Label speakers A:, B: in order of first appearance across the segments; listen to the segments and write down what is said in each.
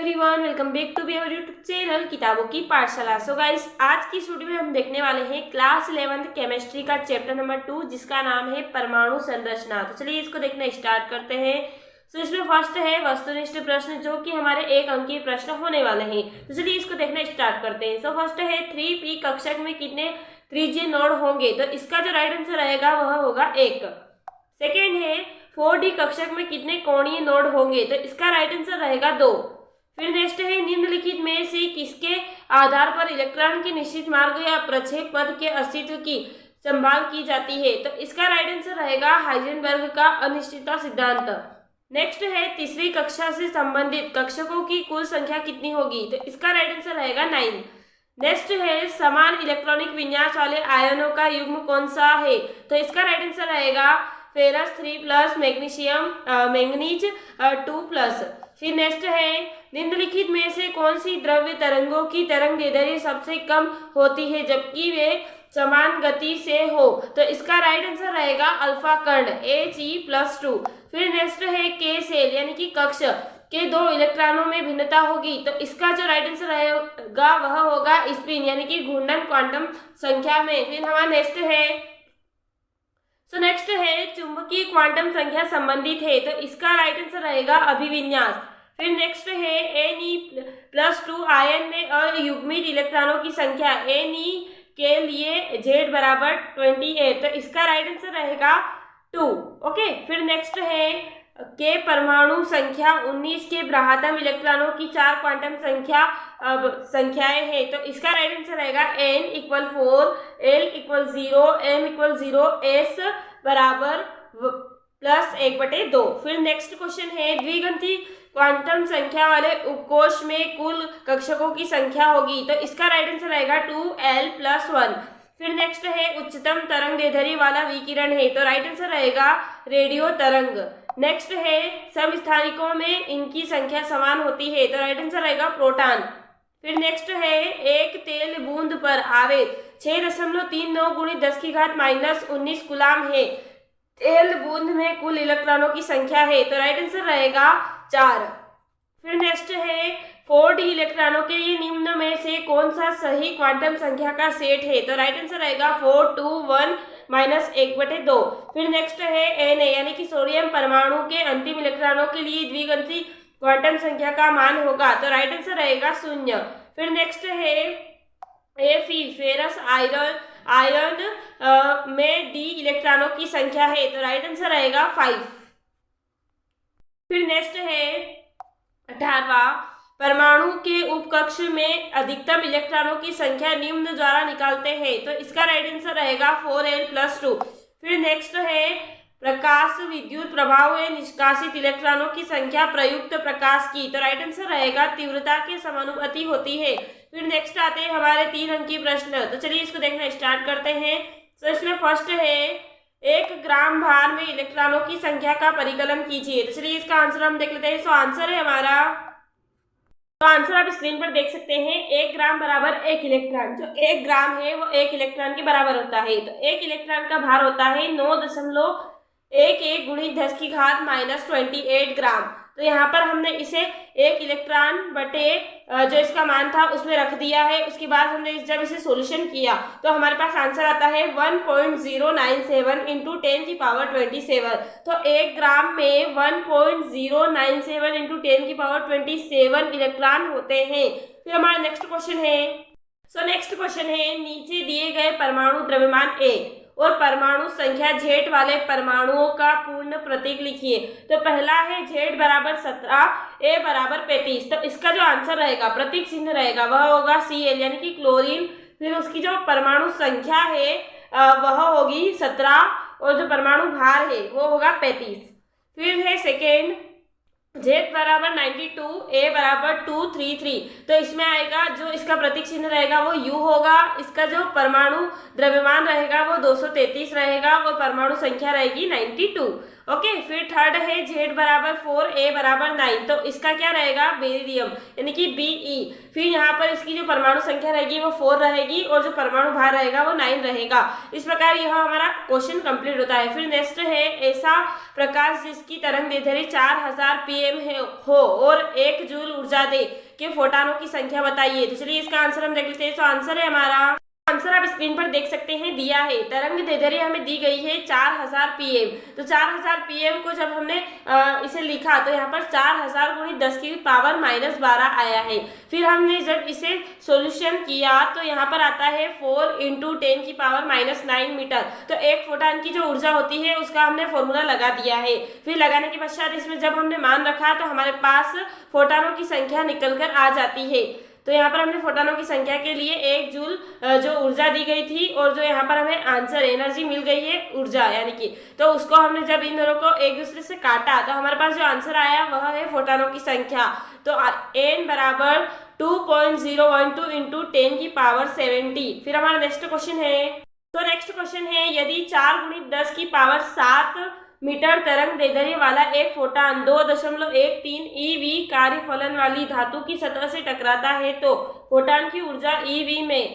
A: Everyone, welcome back to our YouTube channel किताबों की पाठशाला। सो गाइस, आज की वीडियो में हम देखने वाले हैं क्लास 11th केमिस्ट्री का चैप्टर नंबर 2 जिसका नाम है परमाणु संरचना। तो चलिए इसको देखना स्टार्ट करते हैं। सो इसमें फर्स्ट है वस्तुनिष्ठ प्रश्न, जो कि हमारे 1 अंकीय प्रश्न होने वाले हैं। तो चलिए इसको देखना स्टार्ट करते हैं। सो फर्स्ट है 3p कक्षक में कितने त्रिज्यीय नोड होंगे? तो इसका जो राइट आंसर रहेगा वह होगा 1। सेकेंड है 4d कक्षक में कितने कोणीय नोड होंगे? तो इसका राइट आंसर रहेगा 2। फिर नेक्स्ट है निम्नलिखित में से किसके आधार पर इलेक्ट्रॉन के निश्चित मार्ग या प्रक्षेप पथ के अस्तित्व की संभाल की जाती है? तो इसका राइट आंसर रहेगा हाइजेनबर्ग का अनिश्चितता सिद्धांत। नेक्स्ट है तीसरी कक्षा से संबंधित कक्षकों की कुल संख्या कितनी होगी? तो इसका राइट आंसर रहेगा 9। नेक्स्ट है समान इलेक्ट्रॉनिक विन्यास वाले आयनों का युग्म कौन सा है? तो इसका राइट आंसर रहेगा फेरस 3+, मैग्नीज 2+। फिर नेक्स्ट है निम्नलिखित में से कौन सी द्रव्य तरंगों की तरंगदैर्ध्य सबसे कम होती है जबकि वे समान गति से हो? तो इसका राइट आंसर रहेगा अल्फा कण He+2। फिर नेक्स्ट है के सेल यानी कि कक्ष के 2 इलेक्ट्रॉनों में भिन्नता होगी। तो इसका जो राइट आंसर रहेगा वह होगा स्पिन यानी कि घूर्णन क्वांटम संख्या में। फिर हमारा नेक्स्ट है चुंबकीय क्वांटम संख्या संबंधित है। तो इसका राइट आंसर रहेगा अभिविन्यास। फिर नेक्स्ट है Ne+2 आयन में अयुग्मित इलेक्ट्रॉनों की संख्या Ne के लिए Z बराबर 28। तो इसका राइट आंसर रहेगा 2। ओके। फिर नेक्स्ट है के परमाणु संख्या 19 के बृहत्तम इलेक्ट्रॉनों की 4 क्वांटम संख्याएं हैं। तो इसका राइट आंसर रहेगा N=4, L=0, M=0, S बराबर +1/2। फिर नेक्स्ट क्वेश्चन है द्विघाती क्वांटम संख्या वाले उपकोष में कुल कक्षकों की संख्या होगी। तो इसका राइट आंसर रहेगा 2l+1। फिर नेक्स्ट है उच्चतम तरंगदैर्ध्य वाला विकिरण है। तो राइट आंसर रहेगा रेडियो तरंग। नेक्स्ट है समस्थानिकों में इनकी संख्या समान होती है। तो राइट आंसर रहेगा प्रोटॉन। फिर नेक्स्ट है एक तेल बूंद पर आवेश 6.39 × 10⁻⁻19 कूलाम है। तेल बूंद में कुल इलेक्ट्रॉनों की संख्या है। तो राइट आंसर रहेगा 4। फिर नेक्स्ट है 4d इलेक्ट्रॉनों के लिए निम्न में से कौन सा सही क्वांटम संख्या का सेट है? तो राइट आंसर रहेगा 4, 2, 1 -1/2। फिर नेक्स्ट है Na यानी कि सोडियम परमाणु के अंतिम इलेक्ट्रॉनों के लिए द्विघाती क्वांटम संख्या का मान होगा। तो राइट आंसर रहेगा 0। फिर नेक्स्ट है Fe फेरस आयन में d इलेक्ट्रॉनों की संख्या है। तो राइट आंसर रहेगा 5। फिर नेक्स्ट है 18वां परमाणु के उपकक्ष में अधिकतम इलेक्ट्रॉनों की संख्या निम्न द्वारा निकालते हैं। तो इसका राइट आंसर रहेगा 4l+2। फिर नेक्स्ट है प्रकाश विद्युत प्रभाव में निष्कासित इलेक्ट्रॉनों की संख्या प्रयुक्त प्रकाश की। तो राइट आंसर रहेगा तीव्रता के समानुपाती होती है। फिर नेक्स्ट आते हैं हमारे 3 अंकीय प्रश्न। तो चलिए इसको देखना स्टार्ट करते हैं। तो इसमें फर्स्ट है 1 ग्राम भार में इलेक्ट्रॉनों की संख्या का परिकलन कीजिए। तो चलिए इसका आंसर हम देख लेते हैं। सो आंसर है हमारा, तो आंसर आप स्क्रीन पर देख सकते हैं। 1 ग्राम बराबर 1 इलेक्ट्रॉन। जो 1 ग्राम है वो 1 इलेक्ट्रॉन के बराबर होता है। तो 1 इलेक्ट्रॉन का भार होता है 9.11 × 10⁻28 ग्राम। तो यहाँ पर हमने इसे 1 इलेक्ट्रॉन बटे जो इसका मान था उसमें रख दिया है। उसके बाद हमने जब इसे सॉल्यूशन किया तो हमारे पास आंसर आता है 1.097 × 10⁻27। तो 1 ग्राम में 1.097 × 10⁻27 इलेक्ट्रॉन होते हैं। फिर हमारा नेक्स्ट क्वेश्चन है। सो नेक्स्ट क्वेश्चन है नीचे दिए गए परमाणु द्रव्यमान A और परमाणु संख्या Z वाले परमाणुओं का पूर्ण प्रतीक लिखिए। तो पहला है Z बराबर 17, A बराबर 35। तो इसका जो आंसर रहेगा प्रतीक चिन्ह रहेगा वह होगा Cl यानी कि क्लोरीन। फिर उसकी जो परमाणु संख्या है वह होगी 17 और जो परमाणु भार है वो होगा 35। फिर है सेकेंड Z बराबर 92, A बराबर 233। तो इसमें आएगा जो इसका प्रतीक चिन्ह रहेगा वो U होगा। इसका जो परमाणु द्रव्यमान रहेगा वो 233 रहेगा और परमाणु संख्या रहेगी 92। ओके, फिर थर्ड है Z बराबर 4 A बराबर 9, तो इसका क्या रहेगा, बेरिलियम यानी कि Be। फिर यहाँ पर इसकी जो परमाणु संख्या रहेगी वो 4 रहेगी और जो परमाणु भार रहेगा वो 9 रहेगा। इस प्रकार यह हमारा क्वेश्चन कंप्लीट होता है। फिर नेक्स्ट है ऐसा प्रकाश जिसकी तरंग दैर्ध्य 4000 pm हो और 1 जूल ऊर्जा दे के फोटानों की संख्या बताइए। तो चलिए इसका आंसर हम देख लेते हैं। तो आंसर है हमारा, आंसर आप स्क्रीन पर देख सकते हैं, दिया है तरंग दैर्ध्य हमें दी गई है 4000 pm। तो 4000 pm को जब हमने इसे लिखा तो यहाँ पर 4000 गुणित 10 की पावर -12 आया है। फिर हमने जब इसे सॉल्यूशन किया तो यहाँ पर आता है 4 × 10 की पावर -9 मीटर। तो एक फोटान की जो ऊर्जा होती है उसका हमने फॉर्मूला लगा दिया है। फिर लगाने के पश्चात इसमें जब हमने मान रखा तो हमारे पास फोटानों की संख्या निकल कर आ जाती है। तो यहाँ पर हमने फोटानों की संख्या के लिए 1 जूल जो ऊर्जा दी गई थी और जो यहाँ पर हमें आंसर एनर्जी मिल गई है ऊर्जा यानी कि, तो उसको हमने जब इन दोनों को एक दूसरे से काटा तो हमारे पास जो आंसर आया वह है फोटानों की संख्या। तो n बराबर 2.012 × 10 की पावर 70। फिर हमारा नेक्स्ट क्वेश्चन है। तो नेक्स्ट क्वेश्चन है, यदि 4 × 10 की पावर 7 मीटर तरंग दैर्ध्य वाला एक फोटान 2.13 eV कार्यफलन वाली धातु की सतह से टकराता है तो फोटान की ऊर्जा eV में,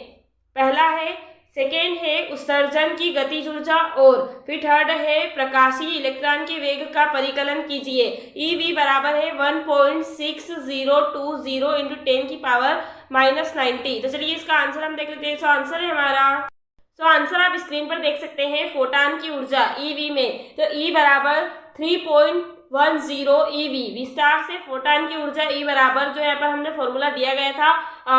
A: पहला है, सेकेंड है उत्सर्जन की गतिज ऊर्जा और फिर थर्ड है प्रकाशीय इलेक्ट्रॉन के वेग का परिकलन कीजिए। eV बराबर है 1.6020 × 10 की पावर -90। तो चलिए इसका आंसर हम देख लेते हैं। तो आंसर है हमारा, तो आंसर आप स्क्रीन पर देख सकते हैं, फोटान की ऊर्जा eV में, तो E बराबर 3.10 eV। विस्तार से फोटान की ऊर्जा E बराबर, जो यहाँ पर हमने फॉर्मूला दिया गया था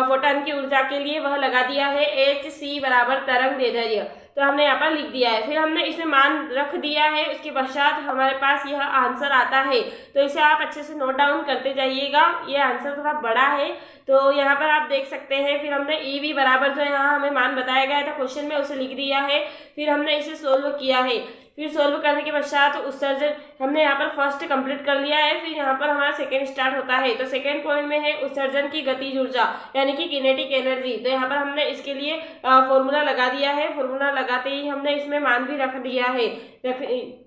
A: फोटान की ऊर्जा के लिए वह लगा दिया है Hc बराबर तरंग दैर्ध्य, तो हमने यहाँ पर लिख दिया है। फिर हमने इसमें मान रख दिया है, उसके पश्चात हमारे पास यह आंसर आता है। तो इसे आप अच्छे से नोट डाउन करते जाइएगा, यह आंसर थोड़ा बड़ा है तो यहाँ पर आप देख सकते हैं। फिर हमने eV बराबर जो यहाँ हमें मान बताया गया था क्वेश्चन में उसे लिख दिया है। फिर हमने इसे सोल्व किया है। फिर सोल्व करने के पश्चात उत्सर्जन हमने यहाँ पर फर्स्ट कंप्लीट कर लिया है। फिर यहाँ पर हमारा सेकंड स्टार्ट होता है। तो सेकंड पॉइंट में है उत्सर्जन की गतिज ऊर्जा यानी कि किनेटिक एनर्जी। तो यहाँ पर हमने इसके लिए फॉर्मूला लगा दिया है। फॉर्मूला लगाते ही हमने इसमें मान भी रख दिया है।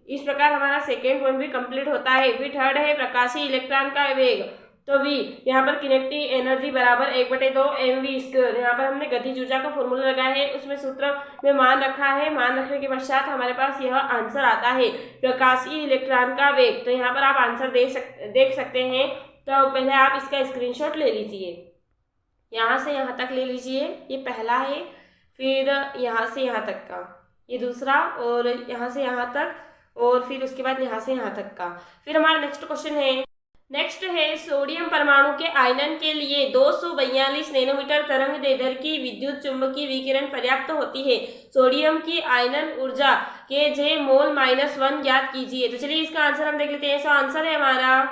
A: इस प्रकार हमारा सेकेंड पॉइंट भी कंप्लीट होता है। फिर थर्ड है प्रकाशीय इलेक्ट्रॉन का वेग, तो V यहाँ पर किनेटिक एनर्जी बराबर 1/2 mv²। यहाँ पर हमने गतिज ऊर्जा का फॉर्मूला लगाया है, उसमें सूत्र में मान रखा है। मान रखने के पश्चात हमारे पास यह आंसर आता है प्रकाशीय इलेक्ट्रॉन का वेग। तो यहाँ पर आप आंसर देख सकते हैं। तो पहले आप इसका स्क्रीनशॉट ले लीजिए, यहाँ से यहाँ तक ले लीजिए, ये पहला है। फिर यहाँ से यहाँ तक का ये दूसरा, और यहाँ से यहाँ तक, और फिर उसके बाद यहाँ से यहाँ तक का। फिर हमारा नेक्स्ट क्वेश्चन है। नेक्स्ट है सोडियम परमाणु के आयनन के लिए 242 नैनोमीटर तरंग दैर्ध्य की विद्युत चुंबकीय विकिरण पर्याप्त होती है। सोडियम की आयनन ऊर्जा Kj मोल -1 ज्ञात कीजिए। तो चलिए इसका आंसर हम देख लेते हैं। सो आंसर है हमारा,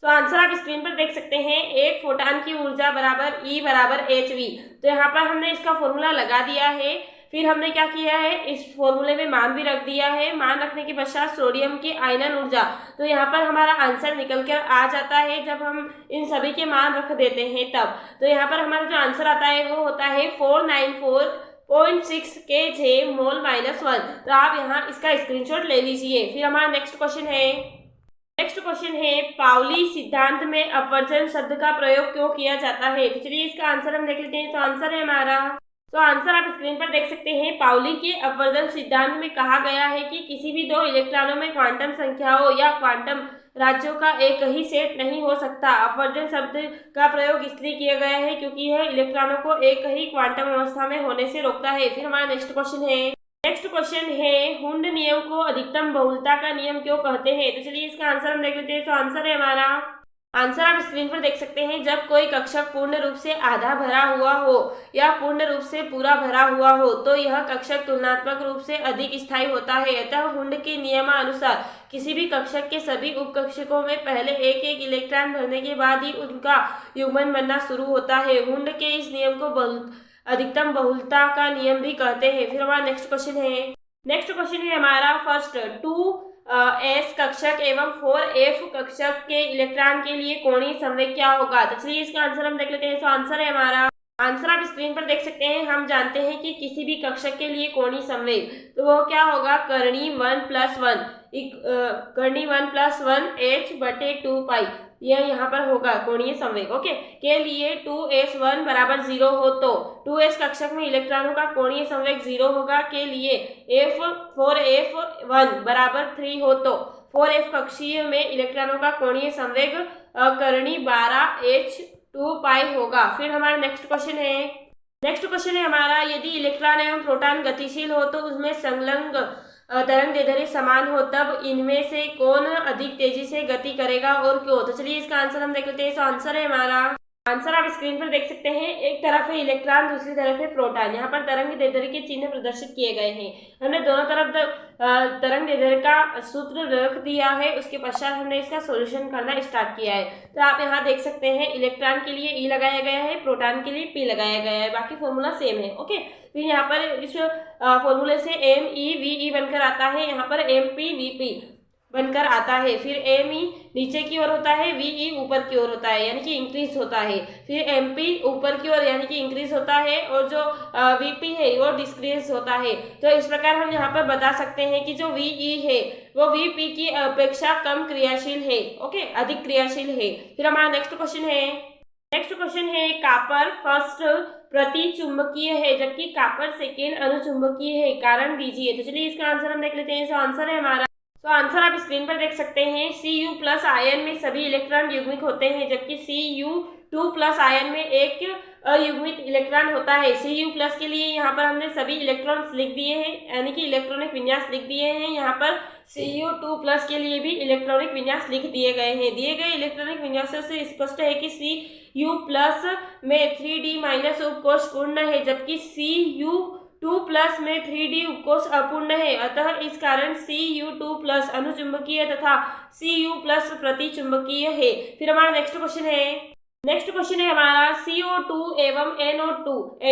A: तो आंसर आप स्क्रीन पर देख सकते हैं, एक फोटान की ऊर्जा बराबर E बराबर hv। तो यहाँ पर हमने इसका फॉर्मूला लगा दिया है। फिर हमने क्या किया है, इस फॉर्मूले में मान भी रख दिया है। मान रखने के पश्चात सोडियम की आयनन ऊर्जा, तो यहाँ पर हमारा आंसर निकल कर आ जाता है जब हम इन सभी के मान रख देते हैं तब। तो यहाँ पर हमारा जो आंसर आता है वो होता है 494.6 Kj मोल -1। तो आप यहाँ इसका स्क्रीनशॉट ले लीजिए। फिर हमारा नेक्स्ट क्वेश्चन है। नेक्स्ट क्वेश्चन है, पाउली सिद्धांत में अपवर्जन शब्द का प्रयोग क्यों किया जाता है। तो चलिए इसका आंसर हम देख लेते हैं। तो आंसर है हमारा, तो आंसर आप स्क्रीन पर देख सकते हैं, पाउली के अपवर्जन सिद्धांत में कहा गया है कि किसी भी दो इलेक्ट्रॉनों में क्वांटम संख्याओं या क्वांटम राज्यों का एक ही सेट नहीं हो सकता। अपवर्जन शब्द का प्रयोग इसलिए किया गया है क्योंकि यह इलेक्ट्रॉनों को एक ही क्वांटम अवस्था में होने से रोकता है। फिर हमारा नेक्स्ट क्वेश्चन है। नेक्स्ट क्वेश्चन है, हुंड नियम को अधिकतम बहुलता का नियम क्यों कहते हैं। तो चलिए इसका आंसर हम देख लेते हैं। तो आंसर है हमारा, आंसर आप स्क्रीन पर देख सकते हैं, जब कोई कक्षक पूर्ण रूप से आधा भरा हुआ हो या पूर्ण रूप से पूरा भरा हुआ हो तो यह कक्षक तुलनात्मक रूप से अधिक स्थायी होता है। अतः हुंड के नियमानुसार किसी भी कक्षक के सभी उपकक्षकों में पहले एक एक इलेक्ट्रॉन भरने के बाद ही उनका युग्मन बनना शुरू होता है। हुंड के इस नियम को अधिकतम बहुलता का नियम भी कहते हैं। फिर हमारा नेक्स्ट क्वेश्चन है। नेक्स्ट क्वेश्चन है हमारा फर्स्ट, 2s कक्षक एवं 4f कक्षक के इलेक्ट्रॉन के लिए कोणीय संवेग क्या होगा। तो चलिए इसका आंसर हम देख लेते हैं। तो आंसर है हमारा, आंसर आप स्क्रीन पर देख सकते हैं। हम जानते हैं कि किसी भी कक्षक के लिए कोणीय संवेग, तो वो क्या होगा, करणीय 1+1 करनी 1+1h/2 यह यहाँ पर होगा कोणीय संवेग। ओके, के लिए 2s1 बराबर 0 हो तो 2s कक्षक में इलेक्ट्रॉनों का कोणीय संवेग 0 होगा। के लिए 4f1 बराबर 3 हो तो 4f कक्षीय में इलेक्ट्रॉनों का कोणीय संवेग करनी 12h/2 होगा। फिर हमारा नेक्स्ट क्वेश्चन है हमारा, यदि इलेक्ट्रॉन एवं प्रोटॉन गतिशील हो तो उसमें संलग्न तरंग दैर्ध्य समान हो, तब इनमें से कौन अधिक तेजी से गति करेगा और क्यों? तो चलिए इसका आंसर हम देख लेते हैं। आंसर है हमारा, आंसर आप स्क्रीन पर देख सकते हैं। एक तरफ है इलेक्ट्रॉन, दूसरी तरफ है प्रोटॉन। यहाँ पर तरंग दैर्ध्य के चिन्ह प्रदर्शित किए गए हैं। हमने दोनों तरफ तरंग दैर्ध्य का सूत्र रख दिया है, उसके पश्चात हमने इसका सॉल्यूशन करना स्टार्ट किया है। तो आप यहाँ देख सकते हैं इलेक्ट्रॉन के लिए ई लगाया गया है, प्रोटॉन के लिए पी लगाया गया है, बाकी फॉर्मूला सेम है। ओके, फिर यहाँ पर इस फॉर्मूले से MEVE बनकर आता है, यहाँ पर MPVP बनकर आता है। फिर ME नीचे की ओर होता है, VE ऊपर की ओर होता है यानी कि इंक्रीज होता है। फिर MP ऊपर की ओर यानी कि इंक्रीज होता है, और जो VP है वो डिक्रीज होता है। तो इस प्रकार हम यहाँ पर बता सकते हैं कि जो VE है वो VP की अपेक्षा कम क्रियाशील है। ओके, अधिक क्रियाशील है। फिर हमारा नेक्स्ट क्वेश्चन है कॉपर फर्स्ट प्रति चुंबकीय है जबकि कॉपर सेकेंड अनुचुंबकीय है, कारण दीजिए। तो चलिए इसका आंसर हम देख लेते हैं। आंसर है हमारा, तो आंसर आप स्क्रीन पर देख सकते हैं। Cu+ आयन में सभी इलेक्ट्रॉन युग्मित होते हैं जबकि Cu2+ आयन में एक अयुग्मित इलेक्ट्रॉन होता है। Cu+ के लिए यहाँ पर हमने सभी इलेक्ट्रॉन्स लिख दिए हैं यानी कि इलेक्ट्रॉनिक विन्यास लिख दिए हैं। यहाँ पर Cu2+ के लिए भी इलेक्ट्रॉनिक विन्यास लिख दिए गए हैं। दिए गए इलेक्ट्रॉनिक विन्यासों से स्पष्ट है कि Cu+ में 3d- उपकोष पूर्ण है जबकि Cu2+ में 3d उपकोष अपूर्ण है। अतः इस कारण Cu2+ अनुचुंबकीय तथा Cu+ प्रतिचुंबकीय है। फिर हमारा नेक्स्ट क्वेश्चन है हमारा, CO2 एवं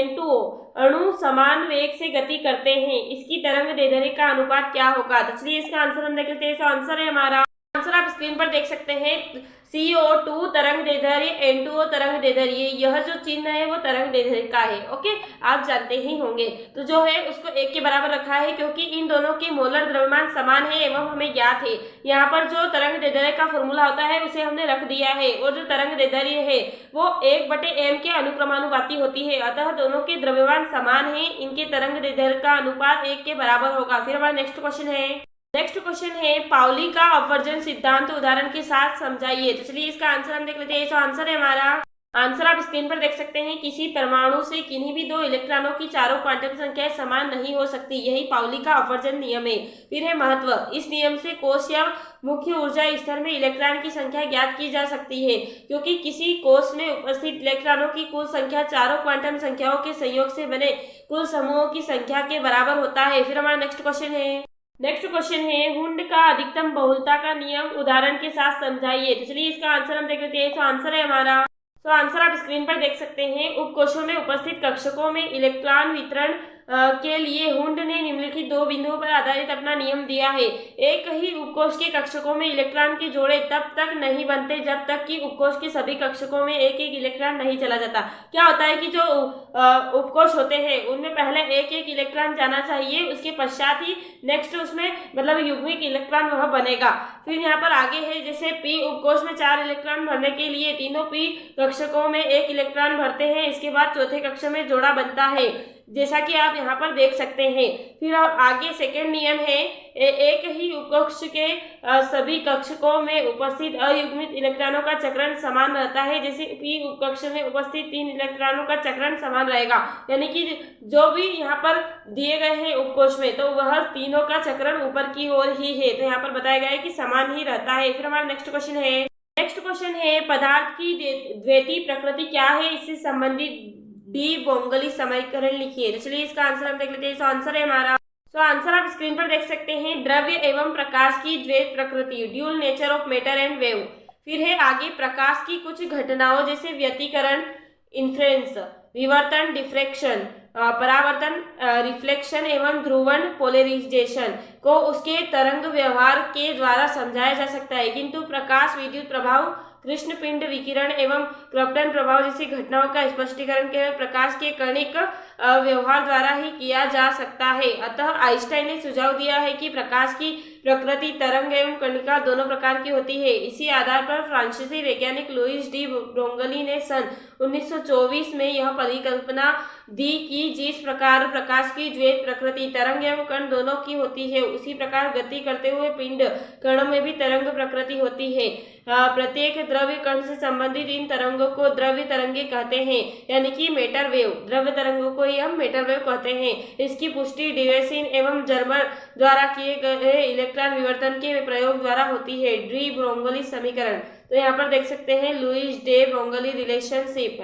A: N2O अणु समान वेग से गति करते हैं, इसकी तरंग दैर्ध्य का अनुपात क्या होगा? तो चलिए इसका आंसर हम देख लेते हैं। आंसर है हमारा, आंसर आप स्क्रीन पर देख सकते हैं। CO2 तरंग दैर्ध्य, N2O तरंग दैर्ध्य, यह जो चिन्ह है वो तरंग दैर्ध्य का है। ओके, आप जानते ही होंगे। तो जो है उसको 1 के बराबर रखा है क्योंकि इन दोनों के मोलर द्रव्यमान समान है एवं हमें ज्ञात है। यहाँ पर जो तरंग दैर्ध्य का फॉर्मूला होता है उसे हमने रख दिया है, और जो तरंग दैर्ध्य है वो 1/m के अनुक्रमानुपाती होती है। अतः दोनों के द्रव्यमान समान है, इनके तरंग दैर्ध्य का अनुपात 1 के बराबर होगा। फिर हमारा नेक्स्ट क्वेश्चन है पाउली का अपवर्जन सिद्धांत उदाहरण के साथ समझाइए। तो चलिए इसका आंसर हम देख लेते हैं। आंसर है हमारा, आंसर आप स्क्रीन पर देख सकते हैं। किसी परमाणु से किन्हीं भी 2 इलेक्ट्रॉनों की चारों क्वांटम संख्याएं समान नहीं हो सकती, यही पाउली का अपवर्जन नियम है। फिर है महत्व, इस नियम से कोश या मुख्य ऊर्जा स्तर में इलेक्ट्रॉन की संख्या ज्ञात की जा सकती है क्योंकि किसी कोश में उपस्थित इलेक्ट्रॉनों की कुल संख्या चारों क्वांटम संख्याओं के संयोग से बने कुल समूहों की संख्या के बराबर होता है। फिर हमारा नेक्स्ट क्वेश्चन है हुंड का अधिकतम बहुलता का नियम उदाहरण के साथ समझाइए। तो चलिए इसका आंसर हम देख लेते हैं। आंसर है हमारा, आंसर आप स्क्रीन पर देख सकते हैं। उपकोशों में उपस्थित कक्षकों में इलेक्ट्रॉन वितरण के लिए हुंड ने निम्नलिखित 2 बिंदुओं पर आधारित अपना नियम दिया है। एक ही उपकोश के कक्षकों में इलेक्ट्रॉन के जोड़े तब तक नहीं बनते जब तक कि उपकोश के सभी कक्षकों में एक इलेक्ट्रॉन नहीं चला जाता। क्या होता है कि जो उपकोश होते हैं उनमें पहले एक इलेक्ट्रॉन जाना चाहिए, उसके पश्चात ही नेक्स्ट उसमें मतलब युग्मिक इलेक्ट्रॉन वह बनेगा। फिर यहाँ पर आगे है जैसे P उपकोश में 4 इलेक्ट्रॉन भरने के लिए तीनों P कक्षकों में 1 इलेक्ट्रॉन भरते हैं, इसके बाद चौथे कक्ष में जोड़ा बनता है जैसा कि आप यहाँ पर देख सकते हैं। फिर आगे सेकेंड नियम है एक ही उपकक्ष के सभी कक्षकों में उपस्थित अयुग्मित इलेक्ट्रॉनों का चक्रण समान रहता है, जैसे P उपकक्ष में उपस्थित 3 इलेक्ट्रॉनों का चक्रण समान रहेगा, यानी कि जो भी यहाँ पर दिए गए हैं उपकोश में तो वह तीनों का चक्रण ऊपर की ओर ही है। तो यहाँ पर बताया गया है कि समान ही रहता है। फिर हमारा नेक्स्ट क्वेश्चन है पदार्थ की द्वैती प्रकृति क्या है, इससे संबंधित डी बोंगली समीकरण लिखिए। चलिए इसका आंसर हम देख लेते हैं। आंसर है हमारा, आंसर आप स्क्रीन पर देख सकते हैं। द्रव्य एवं प्रकाश की द्वैत प्रकृति, dual nature of matter and wave. फिर है आगे प्रकाश की कुछ घटनाओं जैसे व्यतिकरण, इंफ्लुएंस, विवर्तन, डिफ्रेक्शन, परावर्तन, रिफ्लेक्शन एवं ध्रुवण, पोलराइजेशन को उसके तरंग व्यवहार के द्वारा समझाया जा सकता है, किंतु प्रकाश, विद्युत प्रभाव, कृष्ण पिंड विकिरण एवं क्रॉम्पटन प्रभाव जैसी घटनाओं का स्पष्टीकरण केवल प्रकाश के कणिक व्यवहार द्वारा ही किया जा सकता है। अतः आइंस्टाइन ने सुझाव दिया है कि प्रकाश की प्रकृति तरंग एवं कणिका दोनों प्रकार की होती है। इसी आधार पर फ्रांसीसी वैज्ञानिक लुईस डी ब्रोंगली ने सन 1924 में यह परिकल्पना दी कि जिस प्रकार प्रकाश की द्वैत प्रकृति तरंग एवं कण दोनों की होती है, उसी प्रकार गति करते हुए पिंड कणों में भी तरंग प्रकृति होती है। प्रत्येक द्रव्य कण से संबंधित इन तरंगों को द्रव्य तरंगे कहते हैं, यानी कि मैटर वेव। द्रव्य तरंगों को ही हम मैटर वेव कहते हैं। इसकी पुष्टि डिवेसिन एवं जर्मर द्वारा किए गए इलेक्ट्रॉन विवर्तन के प्रयोग द्वारा होती है। डी ब्रोंगली समीकरण, तो यहाँ पर देख सकते हैं लुईस डे ब्रोंगली रिलेशनशिप।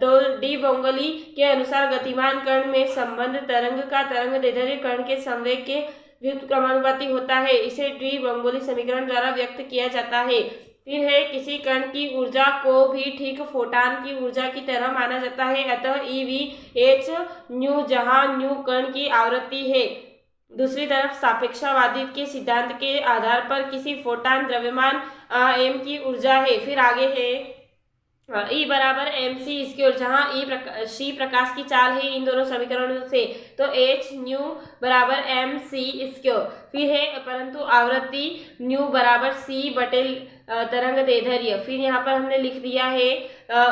A: तो डी ब्रोंगली के अनुसार गतिमान कण में संबंध तरंग का तरंग दैर्ध्य कण के संवेग के व्युत्क्रमानुपाती होता है। इसे डी ब्रोंगली समीकरण द्वारा व्यक्त किया जाता है। फिर है किसी कण की ऊर्जा को भी ठीक फोटान की ऊर्जा की तरह माना जाता है। अतः EV h न्यू, जहाँ न्यू कण की आवृत्ति है। दूसरी तरफ सापेक्षवादी के सिद्धांत के आधार पर किसी फोटान द्रव्यमान m की ऊर्जा है। फिर आगे है E बराबर mc स्क्वायर, जहाँ सी प्रकाश की चाल है इन दोनों समीकरणों से, तो h न्यू बराबर mc स्क्वायर। फिर है परंतु आवृत्ति न्यू बराबर c बटे तरंग दैर्ध्य। फिर यहाँ पर हमने लिख दिया है,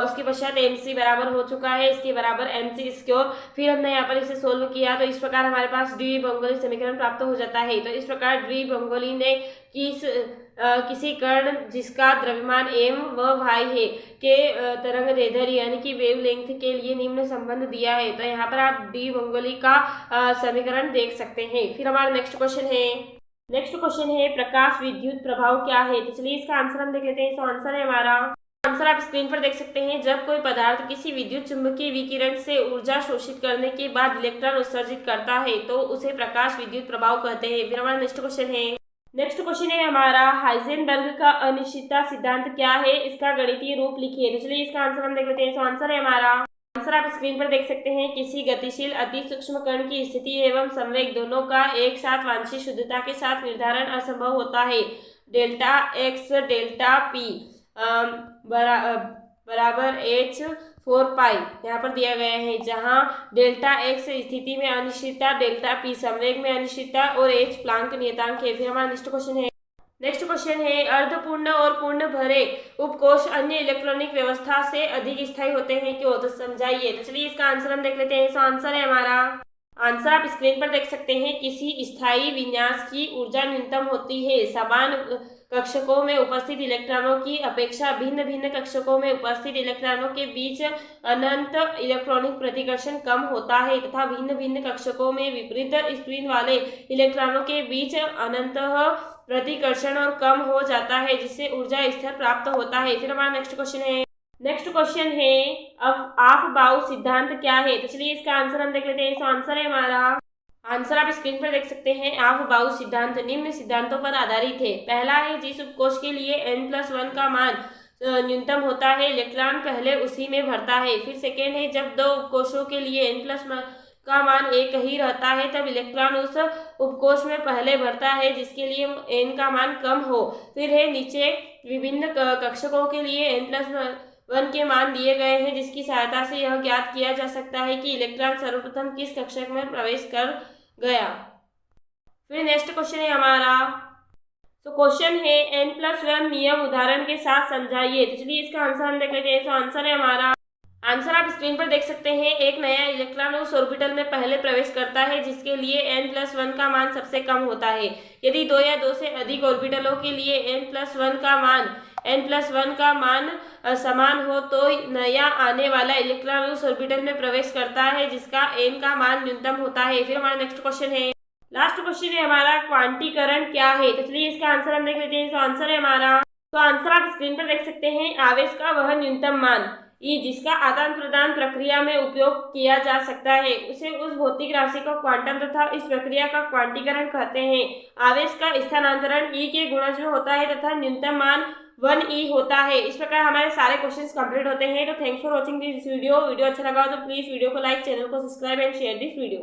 A: उसके पश्चात mc बराबर हो चुका है, इसके बराबर mc स्क्वायर। फिर हमने यहाँ पर इसे सोल्व किया, तो इस प्रकार हमारे पास डी ब्रोंगली समीकरण प्राप्त हो जाता है। तो इस प्रकार डी ब्रोंगली ने किसी कण जिसका द्रव्यमान m व y है के तरंग दैर्ध्य यानी कि वेवलेंथ के लिए निम्न संबंध दिया है। तो यहाँ पर आप डी ब्रोंगली का समीकरण देख सकते हैं। फिर हमारा नेक्स्ट क्वेश्चन है प्रकाश विद्युत प्रभाव क्या है। तो चलिए इसका आंसर हम देख लेते हैं। तो आंसर है हमारा, आंसर आप स्क्रीन पर देख सकते हैं। जब कोई पदार्थ किसी विद्युत चुंबकीय विकिरण से ऊर्जा शोषित करने के बाद इलेक्ट्रॉन उत्सर्जित करता है तो उसे प्रकाश विद्युत प्रभाव कहते हैं। फिर हमारा नेक्स्ट क्वेश्चन है हमारा, हाइजेनबर्ग का अनिश्चितता सिद्धांत क्या है, इसका गणितीय रूप लिखिए। तो चलिए इसका आंसर हम देख लेते हैं। तो आंसर है हमारा, आंसर आप स्क्रीन पर देख सकते हैं। किसी गतिशील अति सूक्ष्म कण की स्थिति एवं संवेग दोनों का एक साथ वांछित शुद्धता के साथ निर्धारण असंभव होता है। डेल्टा x डेल्टा p बराबर h4 पाई यहाँ पर दिया गया है, जहाँ डेल्टा x स्थिति में अनिश्चितता, डेल्टा p संवेग में अनिश्चितता और h प्लांक नियतांक है। फिर हमारा नेक्स्ट क्वेश्चन है अर्धपूर्ण और पूर्ण भरे उपकोष अन्य इलेक्ट्रॉनिक व्यवस्था से अधिक स्थायी होते हैं क्यों, तो समझाइए। तो चलिए इसका आंसर हम देख लेते हैं। तो आंसर है हमारा, आंसर आप स्क्रीन पर देख सकते हैं। किसी स्थायी विन्यास की ऊर्जा न्यूनतम होती है। समान कक्षकों में उपस्थित इलेक्ट्रॉनों की अपेक्षा भिन्न भिन्न कक्षकों में उपस्थित इलेक्ट्रॉनों के बीच अनंत इलेक्ट्रॉनिक प्रतिकर्षण कम होता है तथा भिन्न भिन्न कक्षकों में विपरीत स्पिन वाले इलेक्ट्रॉनों के बीच अनंत प्रतिकर्षण और कम हो जाता है, जिससे ऊर्जा स्तर प्राप्त होता है। फिर हमारा नेक्स्ट क्वेश्चन है ऑफ-बाउ सिद्धांत क्या है। तो चलिए इसका आंसर हम देख लेते हैं। तो आंसर है हमारा, आंसर आप स्क्रीन पर देख सकते हैं। ऑफ-बाउ सिद्धांत निम्न सिद्धांतों पर आधारित है। पहला है, जिस उपकोष के लिए n+1 का मान न्यूनतम होता है इलेक्ट्रॉन पहले उसी में भरता है। फिर सेकेंड है, जब दो उपकोषों के लिए n+1 का मान एक ही रहता है तब इलेक्ट्रॉन उस उपकोष में पहले भरता है जिसके लिए n का मान कम हो। फिर है, नीचे विभिन्न कक्षकों के लिए n+1 के मान दिए गए हैं, जिसकी सहायता से यह ज्ञात किया जा सकता है कि इलेक्ट्रॉन सर्वप्रथम किस कक्षक में प्रवेश कर गया। फिर नेक्स्ट क्वेश्चन है हमारा, तो क्वेश्चन है n+1 नियम उदाहरण के साथ समझाइए। तो चलिए इसका आंसर हम देख लेते हैं। तो आंसर है हमारा, आंसर आप स्क्रीन पर देख सकते हैं। एक नया इलेक्ट्रॉन उस ऑर्बिटल में पहले प्रवेश करता है जिसके लिए n+1 का मान सबसे कम होता है। यदि दो या दो से अधिक ऑर्बिटलों के लिए n+1 का मान समान हो तो नया आने वाला इलेक्ट्रॉन उस ऑर्बिटल में प्रवेश करता है जिसका n का मान न्यूनतम होता है। फिर हमारा नेक्स्ट क्वेश्चन है, लास्ट क्वेश्चन है हमारा, क्वांटीकरण क्या है। तो चलिए इसका आंसर हम देख लेते हैं। तो आंसर है हमारा, तो आंसर आप स्क्रीन पर देख सकते हैं। आवेश का वह न्यूनतम मान ई जिसका आदान प्रदान प्रक्रिया में उपयोग किया जा सकता है उसे उस भौतिक राशि को क्वांटम तथा इस प्रक्रिया का क्वांटीकरण कहते हैं। आवेश का स्थानांतरण ई के गुणज में होता है तथा न्यूनतम मान 1e होता है। इस प्रकार हमारे सारे क्वेश्चंस कंप्लीट होते हैं। तो thanks for watching this video अच्छा लगा तो प्लीज वीडियो को लाइक, चैनल को subscribe and share this video.